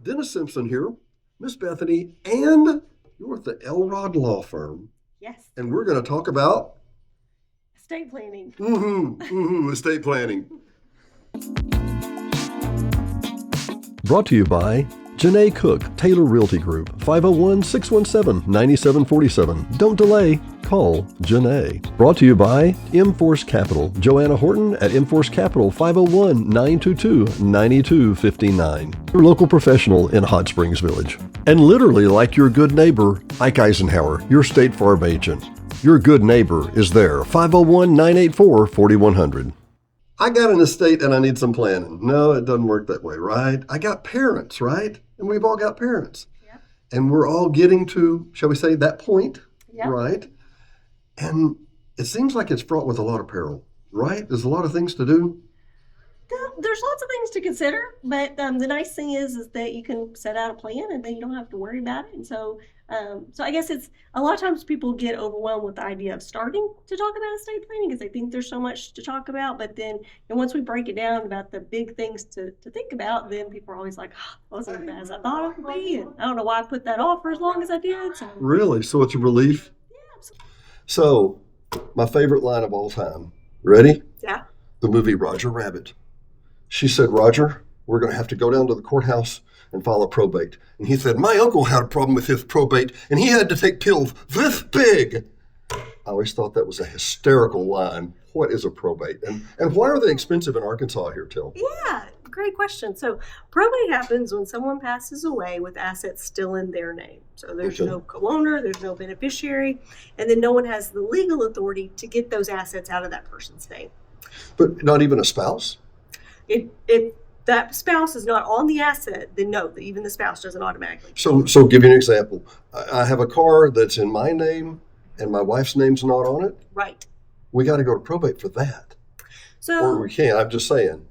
Dennis Simpson here, Miss Bethany, and you're at the Elrod Law Firm. Yes. And we're going to talk about estate planning. Estate planning. Brought to you by Janae Cook, Taylor Realty Group, 501-617-9747. Don't delay. Call Janae. Brought to you by M-Force Capital, Joanna Horton at M-Force Capital, 501-922-9259. Your local professional in Hot Springs Village. And literally like your good neighbor, Ike Eisenhower, your State Farm agent. Your good neighbor is there, 501-984-4100. I got an estate and I need some planning. No, it doesn't work that way, right? I got parents, right? And we've all got parents. Yeah. And we're all getting to, shall we say, that point, yeah. Right? And it seems like it's fraught with a lot of peril, right? There's a lot of things to do. There's lots of things to consider, but the nice thing is that you can set out a plan and then you don't have to worry about it. And so I guess it's a lot of times people get overwhelmed with the idea of starting to talk about estate planning because they think there's so much to talk about. But then and once we break it down about the big things to think about, then people are always like, oh, it wasn't as bad as I thought it would be. And I don't know why I put that off for as long as I did. So. Really? So it's a relief? Yeah, absolutely. So my favorite line of all time. Ready? Yeah. The movie Roger Rabbit. She said, Roger, we're going to have to go down to the courthouse and file a probate. And he said, my uncle had a problem with his probate, and he had to take pills this big. I always thought that was a hysterical line. What is a probate? And why are they expensive in Arkansas here, Till? Yeah, great question. So probate happens when someone passes away with assets still in their name. So there's no co-owner, there's no beneficiary, and then no one has the legal authority to get those assets out of that person's name. But not even a spouse? If that spouse is not on the asset, then no, even the spouse doesn't automatically. So give you an example. I have a car that's in my name and my wife's name's not on it. Right. We got to go to probate for that. So, or we can't. I'm just saying.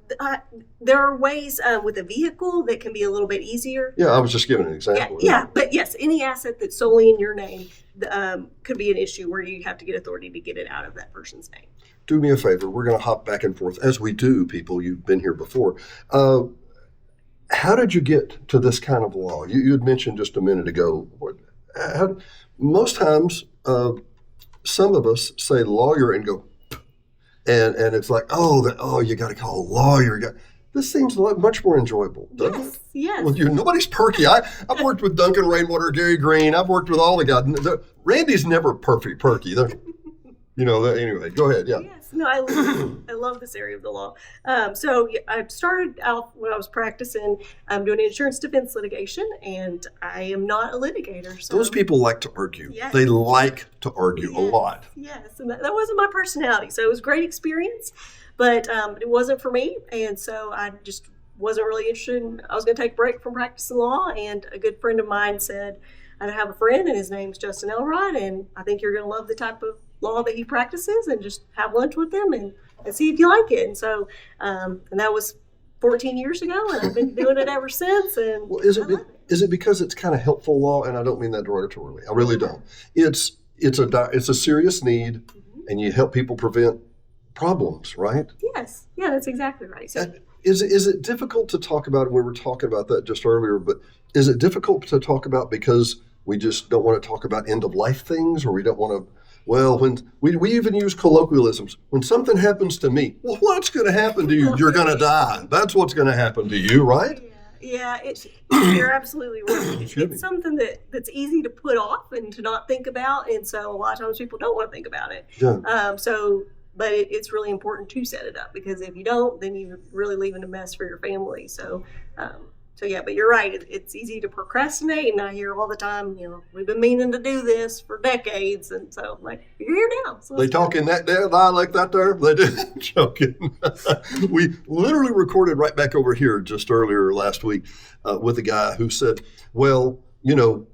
There are ways with a vehicle that can be a little bit easier. Yeah, I was just giving an example. Yeah, but yes, any asset that's solely in your name could be an issue where you have to get authority to get it out of that person's name. Do me a favor. We're going to hop back and forth, as we do, people. You've been here before. How did you get to this kind of law? You had mentioned just a minute ago. Most times, some of us say lawyer and go, and it's like, you got to call a lawyer. This seems much more enjoyable, doesn't it? Yes. Well, nobody's perky. I've worked with Duncan Rainwater, Gary Green. I've worked with all the guys. Randy's never perky. Anyway, go ahead. Yeah. Yes. No, I love this area of the law. So I started out when I was practicing doing insurance defense litigation, and I am not a litigator. So. Those people like to argue. Yes. They like to argue a lot. Yes, and that wasn't my personality. So it was a great experience, but it wasn't for me, and so I just wasn't really interested. I was going to take a break from practicing law, and a good friend of mine said, I have a friend, and his name's Justin Elrod, and I think you're going to love the type of law that he practices, and just have lunch with him and see if you like it. And so, and that was 14 years ago, and I've been doing it ever since. And well, is it because it's kind of helpful law? And I don't mean that derogatorily. I really don't. It's a serious need, and you help people prevent problems, right? Yes. Yeah, that's exactly right. So, is it difficult to talk about? We were talking about that just earlier, but is it difficult to talk about because we just don't want to talk about end of life things, or we don't want to? Well, when we even use colloquialisms, when something happens to me, well, what's going to happen to you? You're going to die. That's what's going to happen to you, right? Yeah, you're absolutely right. It's something that's easy to put off and to not think about, and so a lot of times people don't want to think about it. Yeah. But it's really important to set it up, because if you don't, then you're really leaving a mess for your family. So yeah, but you're right. It's easy to procrastinate, and I hear all the time, we've been meaning to do this for decades, and so I'm like, you're here now. So they talking that dialect out there? They did. Joking. We literally recorded right back over here just earlier last week with a guy who said, well,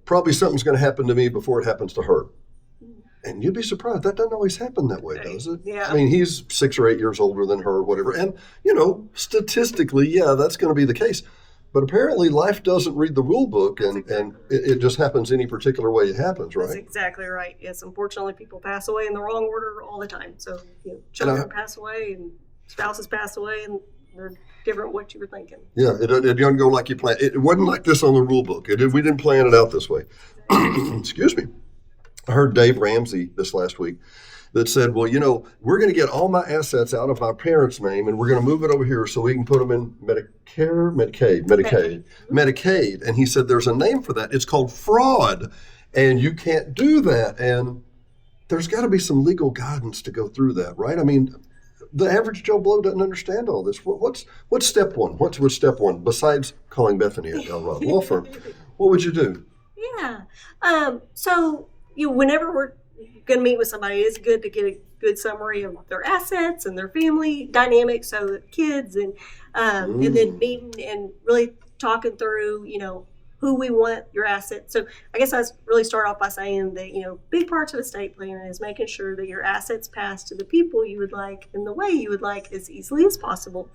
probably something's going to happen to me before it happens to her. And you'd be surprised. That doesn't always happen that way, does it? Yeah. I mean, he's 6 or 8 years older than her or whatever. And, statistically, yeah, that's going to be the case. But apparently life doesn't read the rule book, and it just happens any particular way it happens, right? That's exactly right. Yes, unfortunately, people pass away in the wrong order all the time. So, children pass away and spouses pass away, and they're different what you were thinking. Yeah, it doesn't go like you planned. It wasn't like this on the rule book. We didn't plan it out this way. Excuse me. I heard Dave Ramsey this last week that said, well, we're going to get all my assets out of my parents' name and we're going to move it over here so we can put them in Medicaid. And he said there's a name for that. It's called fraud. And you can't do that. And there's got to be some legal guidance to go through that, right? I mean, the average Joe Blow doesn't understand all this. What's step one? What's step one besides calling Bethany at Elrod Law Firm? What would you do? Yeah. So whenever we're going to meet with somebody, it's good to get a good summary of their assets and their family dynamics, so the kids, and then meeting and really talking through, who we want your assets. So I guess I really start off by saying that, big parts of estate planning is making sure that your assets pass to the people you would like in the way you would like as easily as possible.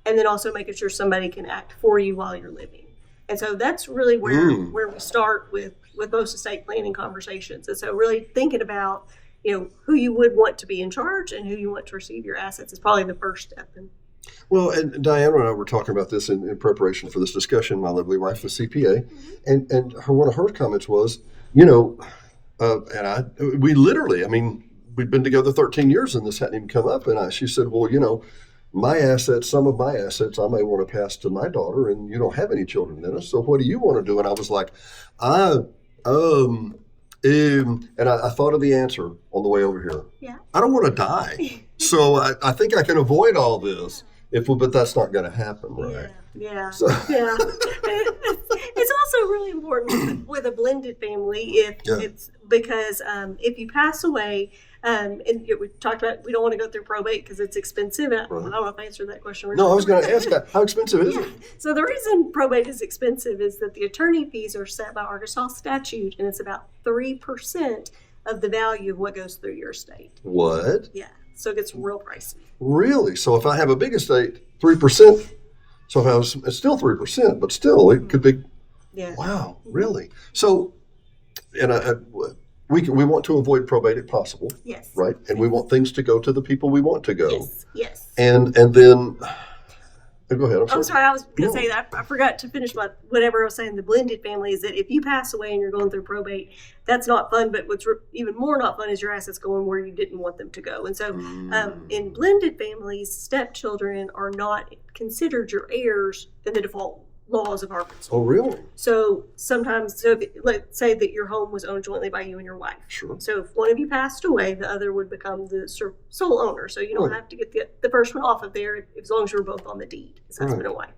And then also making sure somebody can act for you while you're living. And so that's really where we start with most estate planning conversations. And so really thinking about, who you would want to be in charge and who you want to receive your assets is probably the first step. Well, and Diana and I were talking about this in preparation for this discussion. My lovely wife, the CPA, and one of her comments was, we literally, we'd been together 13 years and this hadn't even come up. And she said, well, my assets, some of my assets, I may want to pass to my daughter, and you don't have any children, Dennis. So what do you want to do? And I was like, and I thought of the answer on the way over here. Yeah. I don't want to die. So I think I can avoid all this, but that's not going to happen, right? Yeah. So. Yeah. It's also really important with a blended family it's because if you pass away, and we talked about, we don't want to go through probate because it's expensive. I don't know if I answered that question. No, I was going to ask that. How expensive is it? So the reason probate is expensive is that the attorney fees are set by Arkansas statute, and it's about 3% of the value of what goes through your estate. What? Yeah. So it gets real pricey. Really? So if I have a big estate, 3%. So if it's still 3%, but still it could be. Yeah. Wow. Really? So, and we want to avoid probate if possible. Yes. Right? And we want things to go to the people we want to go. Yes. And then, go ahead. I'm sorry. I was going to say that. I forgot to finish whatever I was saying. The blended family is that if you pass away and you're going through probate, that's not fun. But what's even more not fun is your assets going where you didn't want them to go. And so in blended families, stepchildren are not considered your heirs in the default laws of Arkansas. Oh, really? So sometimes, let's say that your home was owned jointly by you and your wife. Sure. So if one of you passed away, the other would become the sole owner. So you don't have to get the first one off of there as long as you're both on the deed as husband and wife.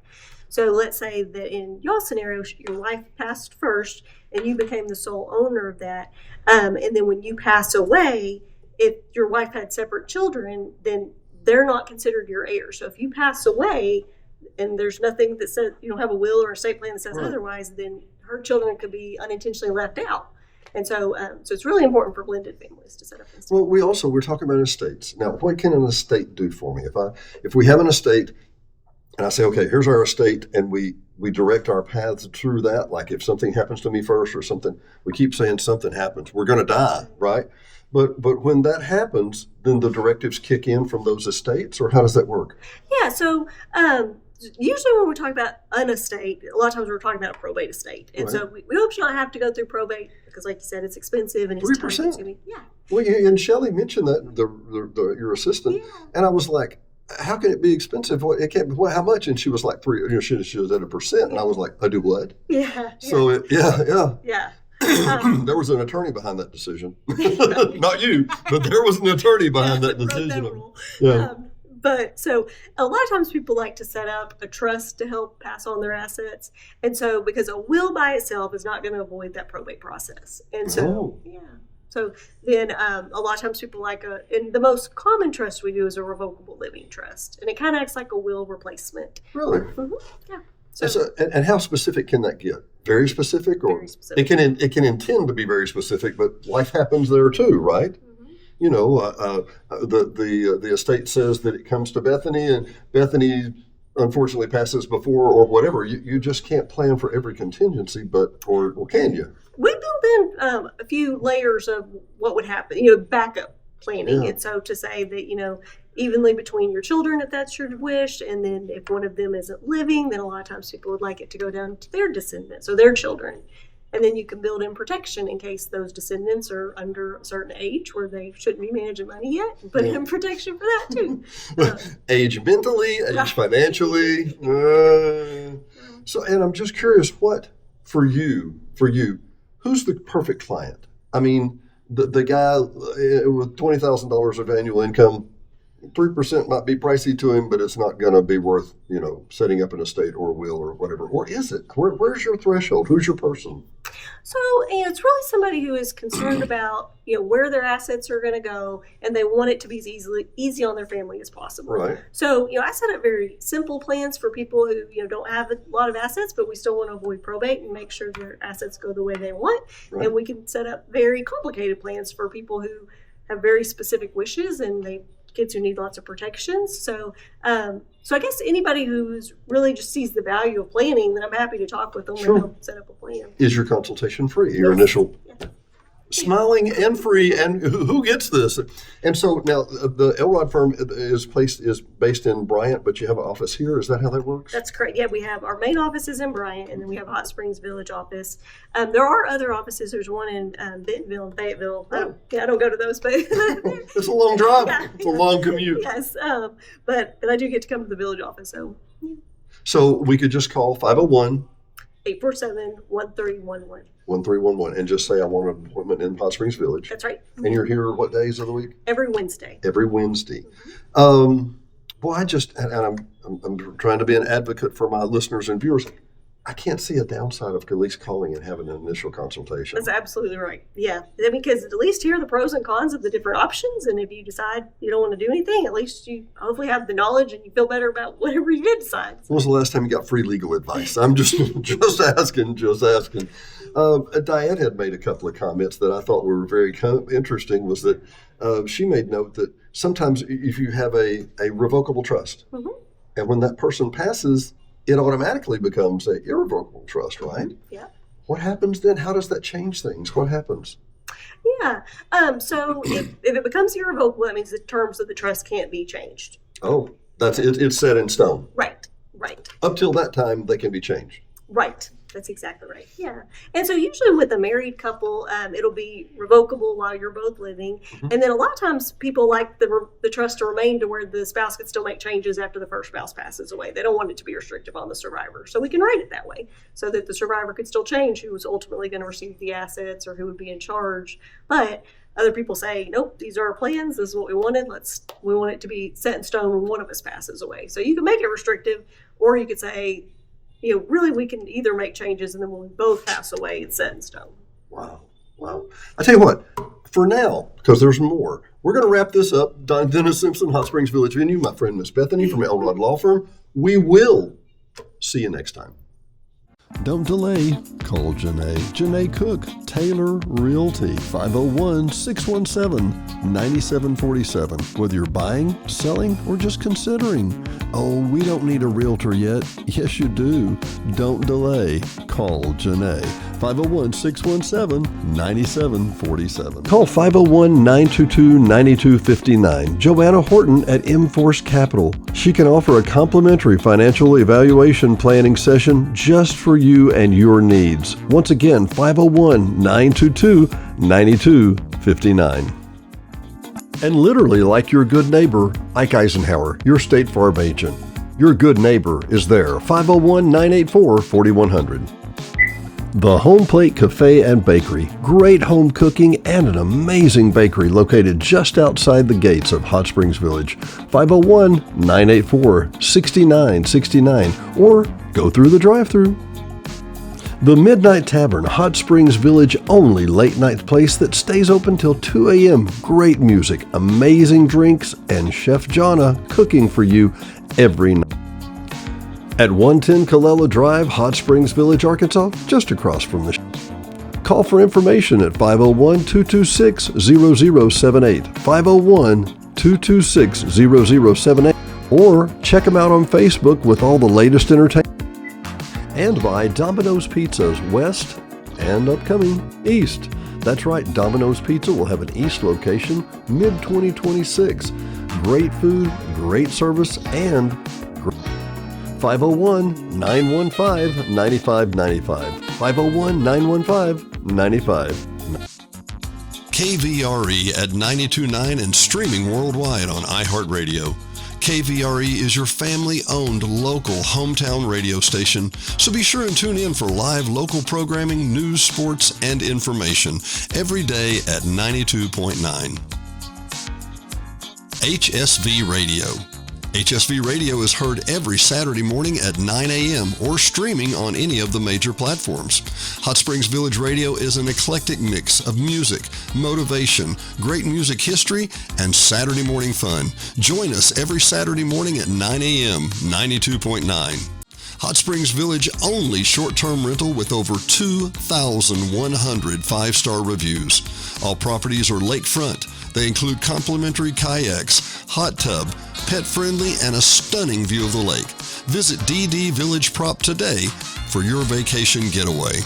So let's say that in your scenario, your wife passed first and you became the sole owner of that. And then when you pass away, if your wife had separate children, then they're not considered your heirs. So if you pass away, and there's nothing that says you don't have a will or a estate plan that says otherwise, then her children could be unintentionally left out. And so it's really important for blended families to set up this. Well, we're talking about estates. Now, what can an estate do for me? If we have an estate and I say, okay, here's our estate, and we direct our paths through that, like if something happens to me first or something, we keep saying something happens, we're going to die, right? But when that happens, then the directives kick in from those estates, or how does that work? Yeah, so usually when we talk about an estate, a lot of times we're talking about a probate estate. And so we hope you don't have to go through probate because, like you said, it's expensive and it's 3%. time-consuming. Yeah. Well, and Shelley mentioned that, your assistant, and I was like, how can it be expensive? It can't be. Well, how much? And she was like 3%. She was at 1%, and I was like, I do what? Yeah. So Yeah. There was an attorney behind that decision. Not you, but there was an attorney behind that decision. But so a lot of times people like to set up a trust to help pass on their assets. And so because a will by itself is not going to avoid that probate process. And so, So then a lot of times people and the most common trust we do is a revocable living trust. And it kind of acts like a will replacement. Really? Mm-hmm. Yeah. So, and how specific can that get? Very specific? Or very specific. It can intend to be very specific, but life happens there too, right? Mm-hmm. You know, the estate says that it comes to Bethany, and Bethany unfortunately passes before or whatever. You just can't plan for every contingency, or can you? We built in a few layers of what would happen, backup planning. And so to say that, evenly between your children if that's your wish. And then if one of them isn't living, then a lot of times people would like it to go down to their descendants or their children. And then you can build in protection in case those descendants are under a certain age where they shouldn't be managing money yet. And put in protection for that too. Age mentally, age financially. So, and I'm just curious, what for you, who's the perfect client? I mean, the guy with $20,000 of annual income, 3% might be pricey to him, but it's not going to be worth, setting up an estate or a will or whatever. Or is it? Where's your threshold? Who's your person? So, it's really somebody who is concerned about, where their assets are going to go, and they want it to be as easy on their family as possible. Right. So, I set up very simple plans for people who, don't have a lot of assets, but we still want to avoid probate and make sure their assets go the way they want. Right. And we can set up very complicated plans for people who have very specific wishes and kids who need lots of protections. So I guess anybody who's really just sees the value of planning, then I'm happy to talk with them and help set up a plan. Is your consultation free? Your initial smiling and free, and who gets this? And so now the Elrod Firm is based in Bryant, but you have an office here. Is that how that works? That's correct. Yeah, we have our main office is in Bryant, and then we have Hot Springs Village office. There are other offices. There's one in Bentonville and Fayetteville. I don't go to those, but it's a long drive. It's a long commute. Yes, but I do get to come to the village office. So we could just call 501 847-1311. 1311 and just say I want an appointment in Hot Springs Village. That's right. And you're here what days of the week? Every Wednesday. Every Wednesday. Well, I'm trying to be an advocate for my listeners and viewers. I can't see a downside of at least calling and having an initial consultation. That's absolutely right. Yeah, because at least hear the pros and cons of the different options, and if you decide you don't want to do anything, at least you hopefully have the knowledge and you feel better about whatever you did decide. When was the last time you got free legal advice? I'm just asking. Diane had made a couple of comments that I thought were very interesting. Was that she made note that sometimes if you have a revocable trust, and when that person passes, it automatically becomes an irrevocable trust, right? Yeah. What happens then? How does that change things? What happens? Yeah. So if it becomes irrevocable, that means the terms of the trust can't be changed. Oh, that's it. It's set in stone. Right. Up till that time, they can be changed. Right. That's exactly right. Yeah. And so usually with a married couple, it'll be revocable while you're both living. And then a lot of times people like the trust to remain to where the spouse can still make changes after the first spouse passes away. They don't want it to be restrictive on the survivor. So we can write it that way so that the survivor could still change who was ultimately going to receive the assets or who would be in charge. But other people say, nope, these are our plans. This is what we wanted. We want it to be set in stone when one of us passes away. So you can make it restrictive, or you could say, really we can either make changes and then when we both pass away, it's set in stone. Wow. I tell you what, for now, because there's more, we're going to wrap this up. Dennis Simpson, Hot Springs Village venue, my friend Miss Bethany from Elrod Law Firm. We will see you next time. Don't delay. Call Janae. Janae Cook, Taylor Realty, 501-617-9747. Whether you're buying, selling, or just considering. Oh, we don't need a realtor yet. Yes, you do. Don't delay. Call Janae. 501-617-9747. Call 501-922-9259. Joanna Horton at M-Force Capital. She can offer a complimentary financial evaluation planning session just for you and your needs. Once again, 501-922-9259. And literally like your good neighbor, Ike Eisenhower, your State Farm agent. Your good neighbor is there. 501-984-4100. The Home Plate Cafe and Bakery. Great home cooking and an amazing bakery located just outside the gates of Hot Springs Village. 501-984-6969 or go through the drive-thru. The Midnight Tavern, Hot Springs Village only late night place that stays open till 2 a.m. Great music, amazing drinks, and Chef Jonna cooking for you every night. At 110 Colella Drive, Hot Springs Village, Arkansas, just across from the Call for information at 501-226-0078, 501-226-0078, or check them out on Facebook with all the latest entertainment. And by Domino's Pizzas West and upcoming East. That's right, Domino's Pizza will have an East location mid-2026. great food, great service, and 501-915-9595. 501-915-9595. KVRE at 92.9 and streaming worldwide on iHeartRadio. KVRE is your family-owned local hometown radio station, so be sure and tune in for live local programming, news, sports, and information every day at 92.9. HSV Radio. HSV Radio is heard every Saturday morning at 9 a.m. or streaming on any of the major platforms. Hot Springs Village Radio is an eclectic mix of music, motivation, great music history, and Saturday morning fun. Join us every Saturday morning at 9 a.m., 92.9. Hot Springs Village only short-term rental with over 2,100 five-star reviews. All properties are lakefront. They include complimentary kayaks, hot tub, pet-friendly, and a stunning view of the lake. Visit DD Village Prop today for your vacation getaway.